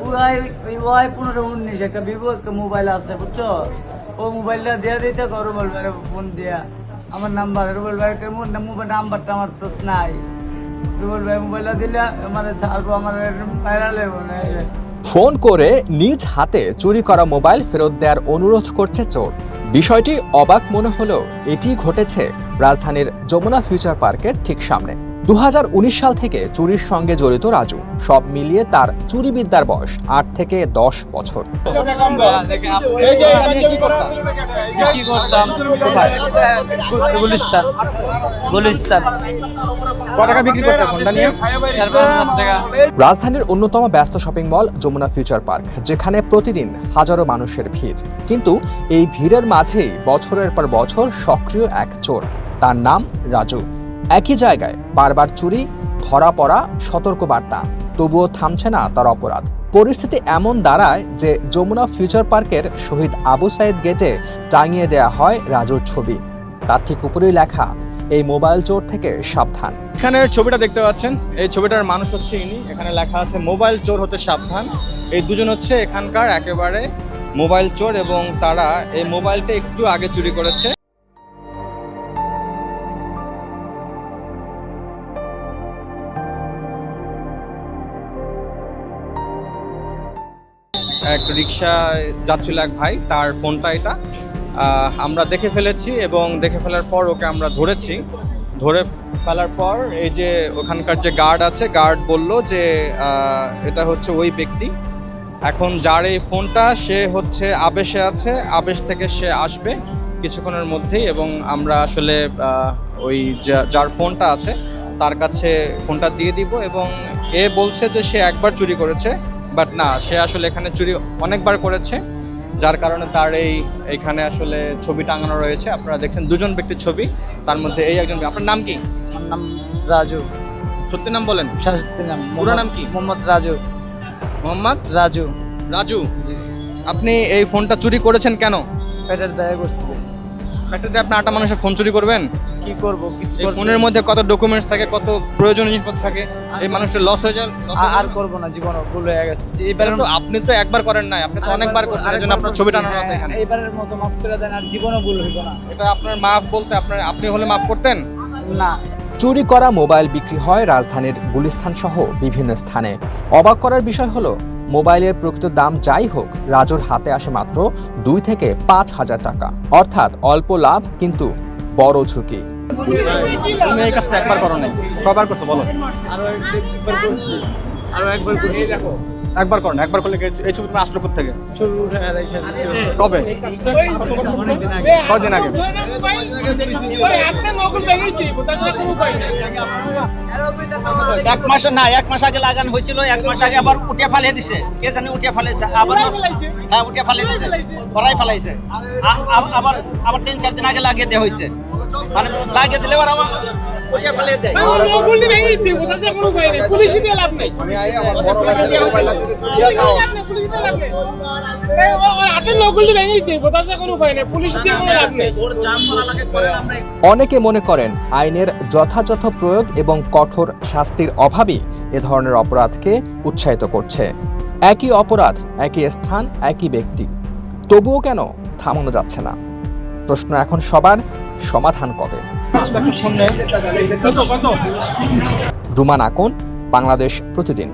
Y 15-19 একটা Vivo একটা mobile আছে বুঝছো, ও মোবাইলটা দিয়ে দিতে করো বলবে ফোন দিয়া আমার নাম্বার বলবে মোবাইল নাম্বারটা আমার তো নাই, বলবে মোবাইলটা দিলে আমার ছাড়বো আমার ভাইরাল মানে। ফোন করে নিজ হাতে চুরি করা মোবাইল ফেরত দেওয়ার অনুরোধ করছে চোর। বিষয়টি অবাক মনে হলেও এটি ঘটেছে রাজধানীর যমুনা ফিউচার পার্কের ঠিক সামনে। 2019 সাল থেকে চুরির সঙ্গে জড়িত রাজু। সব মিলিয়ে তার চুরি বিদ্যার বয়স 8 থেকে 10 বছর। রাজধানীর অন্যতম ব্যস্ত shopping mall Jamuna future park, যেখানে প্রতিদিন হাজারো মানুষের ভিড়। কিন্তু এই ভিড়ের মাঝেই বছরের পর বছর সক্রিয় এক চোর। তার নাম রাজু। একই জায়গায় বারবার চুরি, ধরা পড়া, সতর্কবার্তা, তবুও থামছে না তার অপরাধ। পরিস্থিতি এমন দাঁড়ায় যে যমুনা ফিউচার পার্কের শহীদ আবু সাইদ গেটে টাঙিয়ে দেয়া হয় রাজুর ছবি। তার ঠিক উপরেই লেখা, এই মোবাইল চোর থেকে সাবধান। এখানের ছবিটা দেখতে পাচ্ছেন, এই ছবিটার মানুষ হচ্ছে ইনি। এখানে লেখা আছে মোবাইল চোর হতে সাবধান। এই দুজন হচ্ছে এখানকার একেবারে মোবাইল চোর এবং তারা এই মোবাইলটা একটু আগে চুরি করেছে। এক রিক্সায় যাচ্ছিল এক ভাই, তার ফোনটা এটা আমরা দেখে ফেলেছি এবং দেখে ফেলার পর ওকে আমরা ধরেছি। ধরে ফেলার পর এই যে ওখানকার যে গার্ড আছে, গার্ড বলল যে এটা হচ্ছে ওই ব্যক্তি। এখন যার এই ফোনটা সে হচ্ছে আবেশে আছে, আবেশ থেকে সে আসবে কিছুক্ষণের মধ্যেই এবং আমরা আসলে ওই যার ফোনটা আছে তার কাছে ফোনটা দিয়ে দিব। এবং এ বলছে যে সে একবার চুরি করেছে, বাট না, সে আসলে এখানে চুরি অনেকবার করেছে, যার কারণে তার এইখানে আসলে ছবি টাঙানো রয়েছে। আপনারা দেখছেন দুজন ব্যক্তির ছবি, তার মধ্যে এই একজন। আপনার নাম কি? আমার নাম রাজু। সত্যি নাম বলেন। সত্যি নাম? পুরো নাম কি? মোহাম্মদ রাজু। মোহাম্মদ রাজু। রাজু, জি। আপনি এই ফোনটা চুরি করেছেন কেন? পেটের দায়ে করছি। ফ্যাক্টরিতে আপনি 8টা মানুষের ফোন চুরি করবেন? কি করব, কিছু এই ফোনের মধ্যে কত ডকুমেন্টস থাকে, কত প্রয়োজনীয় জিনিসপত্র থাকে, এই মানুষের লস হয়ে যায়। আর করব না, জীবনে ভুল হয়ে গেছে। এবারে তো আপনি তো একবার করেন নাই, আপনি তো অনেকবার করছেন, এজন্য আপনার ছবি টানানো আছে এখানে। এবারের মতো মাফ করে দেন, আর জীবনে ভুল হইব না। এটা আপনার মাফ বলতে আপনি হলে মাফ করতেন না। চুরি করা মোবাইল বিক্রি হয় রাজধানীর গুলিস্তান সহ বিভিন্ন স্থানে। অবাক করার বিষয় হলো, মোবাইলের প্রকৃত দাম যাই হোক, রাজুর হাতে আসে মাত্র 2 থেকে 5 হাজার টাকা। অর্থাৎ অল্প লাভ কিন্তু বড় ঝুঁকি। তুমি এই কাজটা একবার করো নাই, কবার করছো বলো? আরো একবার করছি। একবার করো না, একবার করলে এই ছবি তুমি আসলো থেকে ছবি উঠে রেখে দিছি। কবে? অনেকদিন আগে। কদিন আগে? এক মাস আগে লাগানো হয়েছিল, 1 মাস আগে আবার উঠে ফালিয়ে দিছে। কে জানে উঠে ফালিয়েছে আবার? হ্যাঁ, উঠে ফালিয়ে দিছে, ওরাই ফালাইছে। আবার 3-4 দিন আগে লাগিয়ে দেওয়া হয়েছে, মানে লাগিয়ে দিলে আবার উঠে ফালিয়ে দেয়। অনেকে মনে করেন আইনের যথাযথ প্রয়োগ এবং কঠোর শাস্তির অভাবই এ ধরনের অপরাধকে উৎসাহিত করছে। একই অপরাধ, একই স্থান, একই ব্যক্তি, তবুও কেন থামানো যাচ্ছে না? প্রশ্ন এখন সবার, সমাধান কবে? রুমান আকন, বাংলাদেশ প্রতিদিন।